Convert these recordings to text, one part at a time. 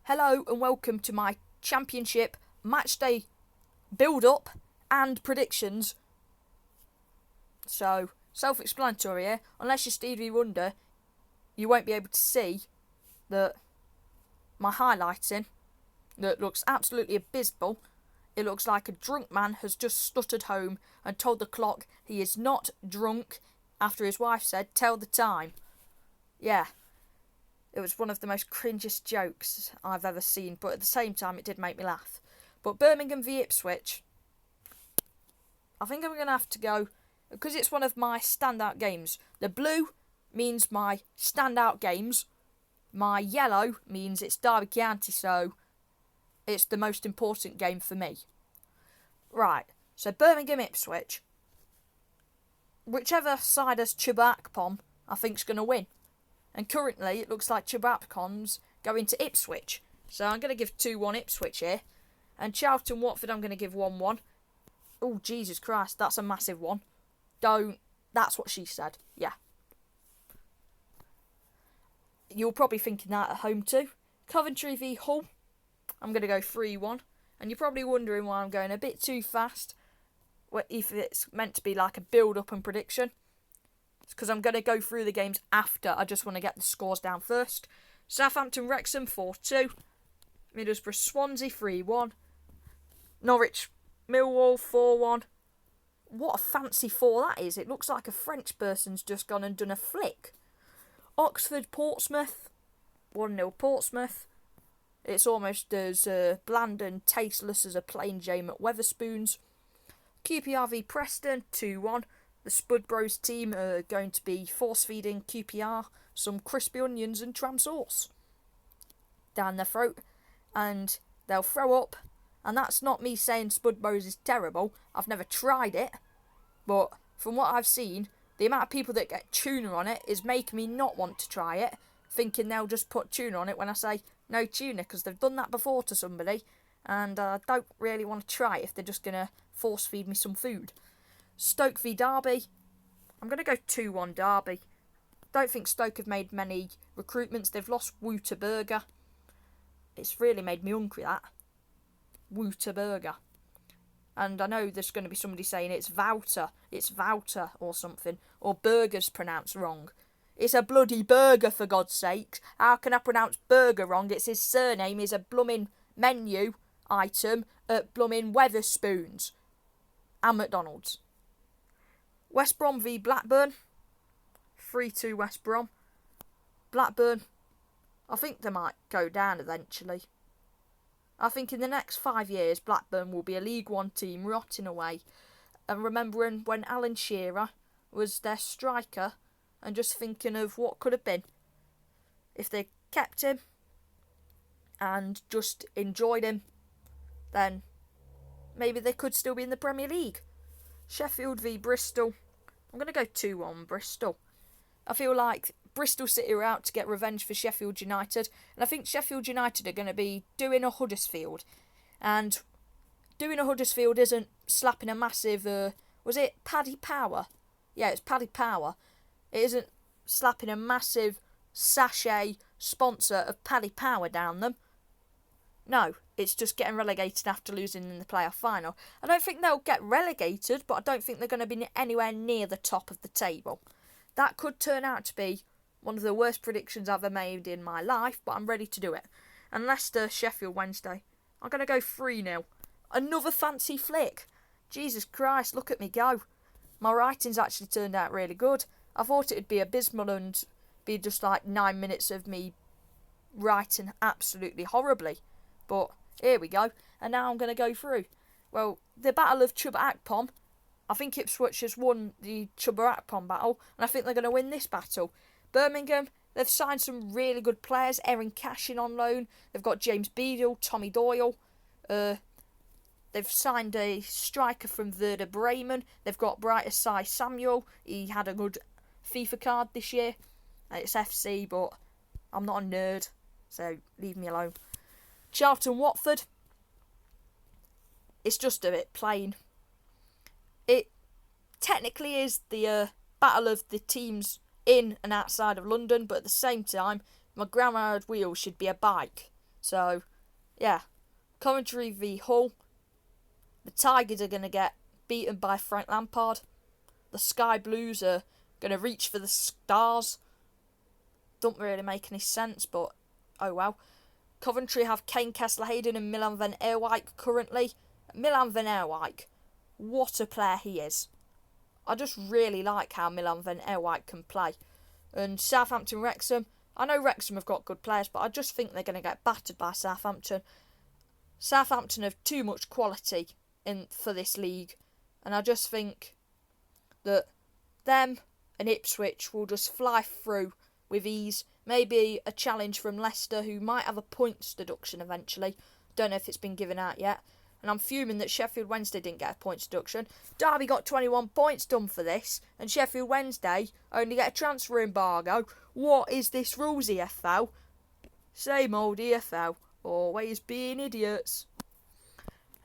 Hello and welcome to my championship matchday build-up and predictions. So, self-explanatory here. Unless you're Stevie Wonder, you won't be able to see that my highlighting that looks absolutely abysmal. It looks like a drunk man has just stuttered home and told the clock he is not drunk after his wife said, "Tell the time." Yeah. It was one of the most cringiest jokes I've ever seen, but at the same time it did make me laugh. But Birmingham v Ipswich, I think I'm going to have to go, because it's one of my standout games. The blue means my standout games. My yellow means it's Derby County, so it's the most important game for me. Right, so Birmingham Ipswich, whichever side has Chuba Akpom, I think is going to win. And currently, it looks like Chubapcon's going to Ipswich. So I'm going to give 2-1 Ipswich here. And Charlton Watford, I'm going to give 1-1. Oh, Jesus Christ, that's a massive one. Don't. That's what she said. Yeah. You're probably thinking that at home too. Coventry v Hull, I'm going to go 3-1. And you're probably wondering why I'm going a bit too fast. If it's meant to be like a build-up and prediction. Because I'm going to go through the games after. I just want to get the scores down first. Southampton Wrexham 4-2. Middlesbrough Swansea 3-1. Norwich Millwall 4-1. What a fancy 4 that is. It looks like a French person's just gone and done a flick. Oxford Portsmouth 1-0 Portsmouth. It's almost as bland and tasteless as a plain Jane at Wetherspoons. QPR v Preston 2-1. The Spud Bros team are going to be force-feeding QPR some crispy onions and tram sauce down their throat, and they'll throw up. And that's not me saying Spud Bros is terrible. I've never tried it, but from what I've seen, the amount of people that get tuna on it is making me not want to try it, thinking they'll just put tuna on it when I say no tuna, because they've done that before to somebody, and I don't really want to try it if they're just going to force-feed me some food. Stoke v Derby, I'm going to go 2-1 Derby. Don't think Stoke have made many recruitments. They've lost Wouterberger. It's really made me hungry, that. Wouterberger. And I know there's going to be somebody saying it's Wouter or something. Or burger's pronounced wrong. It's a bloody burger, for God's sake. How can I pronounce burger wrong? It's his surname is a blooming menu item at blooming Wetherspoons and McDonald's. West Brom v Blackburn. 3-2 West Brom. Blackburn, I think they might go down eventually. I think in the next 5 years, Blackburn will be a League One team rotting away. And remembering when Alan Shearer was their striker and just thinking of what could have been if they kept him and just enjoyed him, then maybe they could still be in the Premier League. Sheffield v Bristol. I'm going to go 2-1 Bristol. I feel like Bristol City are out to get revenge for Sheffield United. And I think Sheffield United are going to be doing a Huddersfield. And doing a Huddersfield isn't slapping a massive... was it Paddy Power? Yeah, it's Paddy Power. It isn't slapping a massive sachet sponsor of Paddy Power down them. No, it's just getting relegated after losing in the playoff final. I don't think they'll get relegated, but I don't think they're going to be anywhere near the top of the table. That could turn out to be one of the worst predictions I've ever made in my life, but I'm ready to do it. And Leicester, Sheffield Wednesday. I'm going to go 3-0. Another fancy flick. Jesus Christ, look at me go. My writing's actually turned out really good. I thought it'd be abysmal and be just like 9 minutes of me writing absolutely horribly. But here we go. And now I'm going to go through. Well, the Battle of Chuba Akpom. I think Ipswich has won the Chuba Akpom battle. And I think they're going to win this battle. Birmingham, they've signed some really good players. Erin Cashin on loan. They've got James Beadle, Tommy Doyle. They've signed a striker from Werder Bremen. They've got Brighter Sai Samuel. He had a good FIFA card this year. It's FC, but I'm not a nerd, so leave me alone. Charlton Watford. It's just a bit plain. It technically is the battle of the teams in and outside of London, but at the same time, my grandma wheel should be a bike. So, yeah. Coventry v Hull. The Tigers are going to get beaten by Frank Lampard. The Sky Blues are going to reach for the stars. Don't really make any sense, but oh well. Coventry have Kane Kessler-Hayden and Milan van Eerwijk currently. Milan van Eerwijk, what a player he is. I just really like how Milan van Eerwijk can play. And Southampton Wrexham, I know Wrexham have got good players, but I just think they're going to get battered by Southampton. Southampton have too much quality for this league, and I just think that them and Ipswich will just fly through with ease. Maybe a challenge from Leicester, who might have a points deduction eventually. Don't know if it's been given out yet. And I'm fuming that Sheffield Wednesday didn't get a points deduction. Derby got 21 points done for this, and Sheffield Wednesday only get a transfer embargo. What is this rules, EFL? Same old EFL. Always being idiots.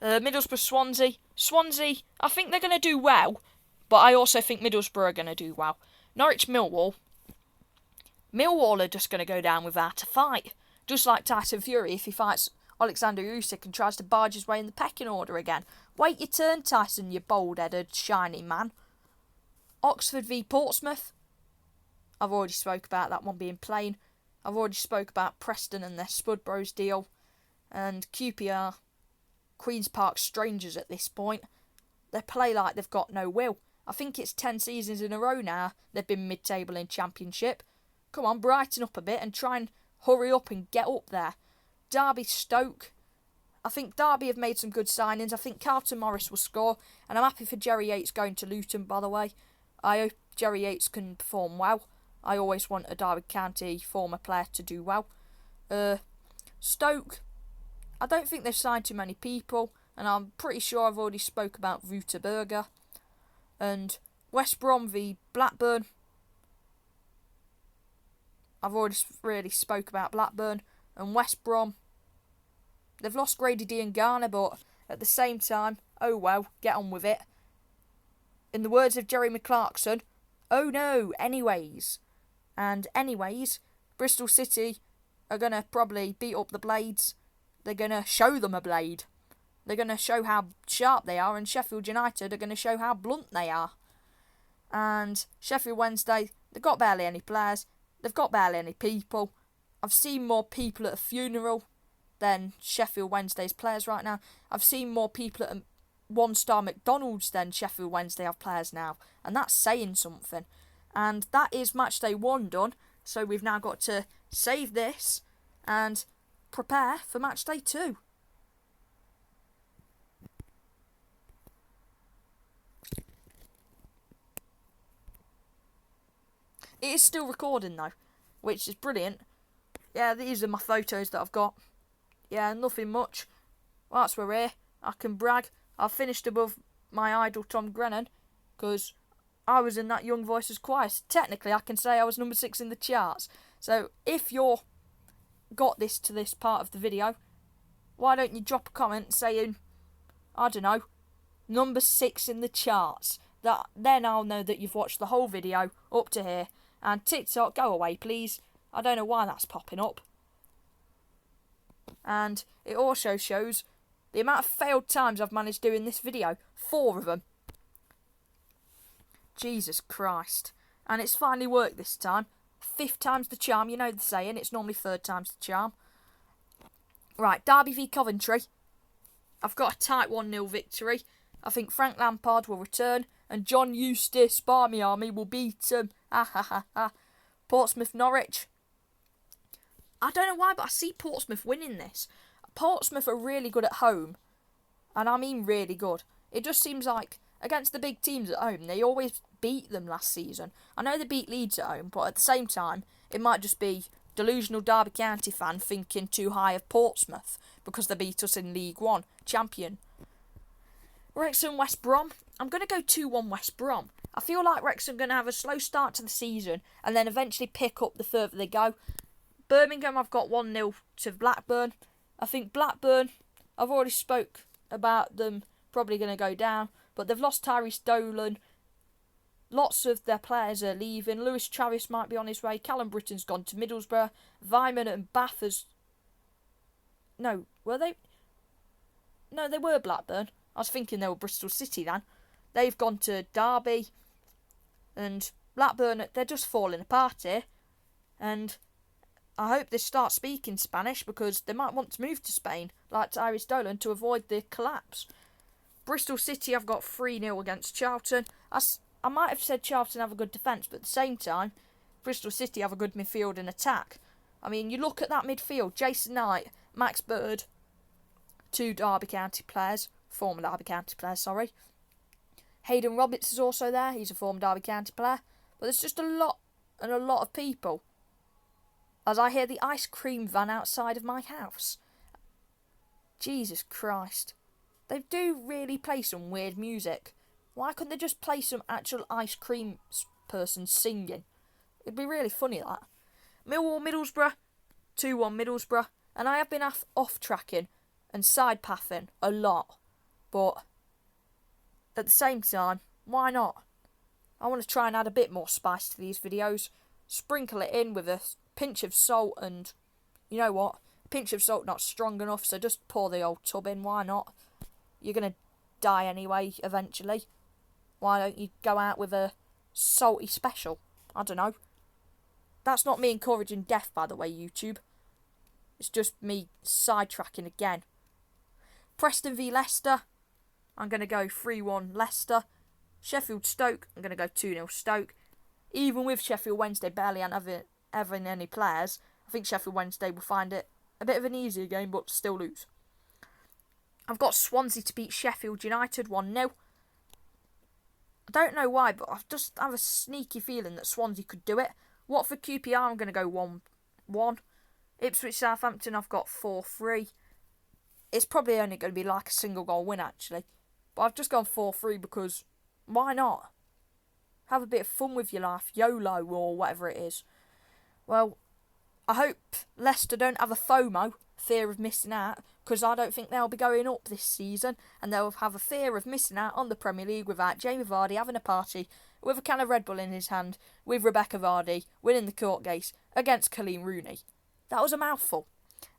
Middlesbrough Swansea. Swansea, I think they're going to do well, but I also think Middlesbrough are going to do well. Norwich Millwall. Millwall are just going to go down without a fight. Just like Tyson Fury if he fights Alexander Usyk and tries to barge his way in the pecking order again. Wait your turn, Tyson, you bold-headed, shiny man. Oxford v Portsmouth. I've already spoke about that one being plain. I've already spoke about Preston and their Spud Bros deal. And QPR, Queen's Park strangers at this point. They play like they've got no will. I think it's 10 seasons in a row now they've been mid-table in Championship. Come on, brighten up a bit and try and hurry up and get up there. Derby Stoke. I think Derby have made some good signings. I think Carlton Morris will score. And I'm happy for Jerry Yates going to Luton, by the way. I hope Jerry Yates can perform well. I always want a Derby County former player to do well. Stoke. I don't think they've signed too many people. And I'm pretty sure I've already spoke about Wouterberger. And West Brom v Blackburn. I've already really spoke about Blackburn. And West Brom. They've lost Grady D and Garner, but at the same time, oh well, get on with it. In the words of Jeremy Clarkson, oh no, anyways. And anyways, Bristol City are going to probably beat up the Blades. They're going to show them a blade. They're going to show how sharp they are, and Sheffield United are going to show how blunt they are. And Sheffield Wednesday, they've got barely any players. They've got barely any people. I've seen more people at a funeral than Sheffield Wednesday's players right now. I've seen more people at a one-star McDonald's than Sheffield Wednesday have players now. And that's saying something. And that is matchday 1 done. So we've now got to save this and prepare for matchday 2. It is still recording though, which is brilliant. Yeah, these are my photos that I've got. Yeah, nothing much. Well, that's where we're here. I can brag. I've finished above my idol Tom Grennan, because I was in that Young Voices choir. Technically, I can say I was number 6 in the charts. So, if you're got this to this part of the video, why don't you drop a comment saying, I don't know, number 6 in the charts. Then I'll know that you've watched the whole video up to here. And TikTok, go away, please. I don't know why that's popping up. And it also shows the amount of failed times I've managed doing this video. 4 of them. Jesus Christ. And it's finally worked this time. 5th time's the charm, you know the saying. It's normally 3rd time's the charm. Right, Derby v Coventry. I've got a tight 1-0 victory. I think Frank Lampard will return. And John Eustace, Barmy Army, will beat them. Portsmouth Norwich. I don't know why, but I see Portsmouth winning this. Portsmouth are really good at home. And I mean really good. It just seems like, against the big teams at home, they always beat them last season. I know they beat Leeds at home, but at the same time, it might just be delusional Derby County fan thinking too high of Portsmouth because they beat us in League One, champion. Wrexham West Brom. I'm going to go 2-1 West Brom. I feel like Wrexham are going to have a slow start to the season and then eventually pick up the further they go. Birmingham, I've got 1-0 to Blackburn. I think Blackburn, I've already spoke about them probably going to go down, but they've lost Tyrese Dolan. Lots of their players are leaving. Lewis Travis might be on his way. Callum Britton's gone to Middlesbrough. Vyman and Bath has No, were they? No, they were Blackburn. I was thinking they were Bristol City then. They've gone to Derby, and Blackburn, they're just falling apart here. And I hope they start speaking Spanish, because they might want to move to Spain, like to Iris Dolan, to avoid the collapse. Bristol City have got 3-0 against Charlton. I might have said Charlton have a good defence, but at the same time, Bristol City have a good midfield and attack. I mean, you look at that midfield: Jason Knight, Max Bird, two Derby County players, former Derby County players, sorry. Hayden Roberts is also there, he's a former Derby County player. But there's just a lot of people. As I hear the ice cream van outside of my house. Jesus Christ. They do really play some weird music. Why couldn't they just play some actual ice cream person singing? It'd be really funny, that. Millwall Middlesbrough, 2-1 Middlesbrough. And I have been off-tracking and side-pathing a lot. But at the same time, why not? I want to try and add a bit more spice to these videos. Sprinkle it in with a pinch of salt, and you know what? A pinch of salt not strong enough, so just pour the old tub in, why not? You're going to die anyway, eventually. Why don't you go out with a salty special? I don't know. That's not me encouraging death, by the way, YouTube. It's just me sidetracking again. Preston v Leicester. I'm going to go 3-1 Leicester. Sheffield Stoke. I'm going to go 2-0 Stoke. Even with Sheffield Wednesday barely having any players, I think Sheffield Wednesday will find it a bit of an easier game, but still lose. I've got Swansea to beat Sheffield United 1-0. I don't know why, but I just have a sneaky feeling that Swansea could do it. Watford QPR, I'm going to go 1-1. Ipswich Southampton, I've got 4-3. It's probably only going to be like a single goal win, actually. But I've just gone 4-3 because why not? Have a bit of fun with your life, YOLO or whatever it is. Well, I hope Leicester don't have a FOMO, fear of missing out, because I don't think they'll be going up this season, and they'll have a fear of missing out on the Premier League without Jamie Vardy having a party with a can of Red Bull in his hand, with Rebecca Vardy winning the court case against Colleen Rooney. That was a mouthful.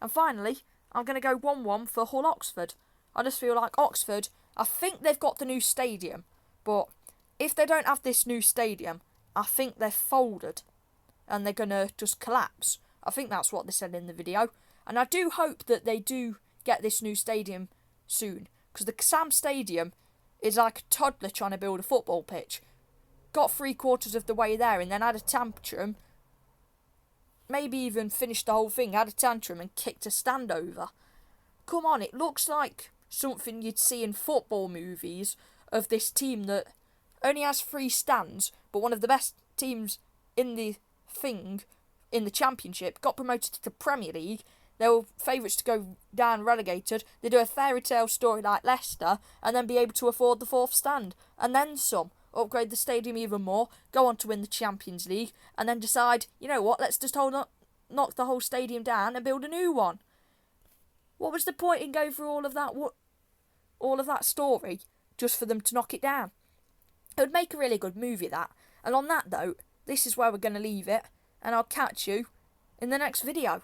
And finally, I'm going to go 1-1 for Hull Oxford. I just feel like Oxford, I think they've got the new stadium, but if they don't have this new stadium, I think they're folded and they're going to just collapse. I think that's what they said in the video. And I do hope that they do get this new stadium soon, because the Sam Stadium is like a toddler trying to build a football pitch. Got 3/4 of the way there and then had a tantrum. Maybe even finished the whole thing, had a tantrum and kicked a stand over. Come on, it looks like something you'd see in football movies of this team that only has 3 stands, but one of the best teams in the thing, in the Championship, got promoted to the Premier League. They were favourites to go down relegated. They do a fairy tale story like Leicester and then be able to afford the 4th stand. And then some. Upgrade the stadium even more, go on to win the Champions League, and then decide, you know what, let's just knock the whole stadium down and build a new one. What was the point in going through all of that story just for them to knock it down? It would make a really good movie, that. And on that note, this is where we're going to leave it, and I'll catch you in the next video.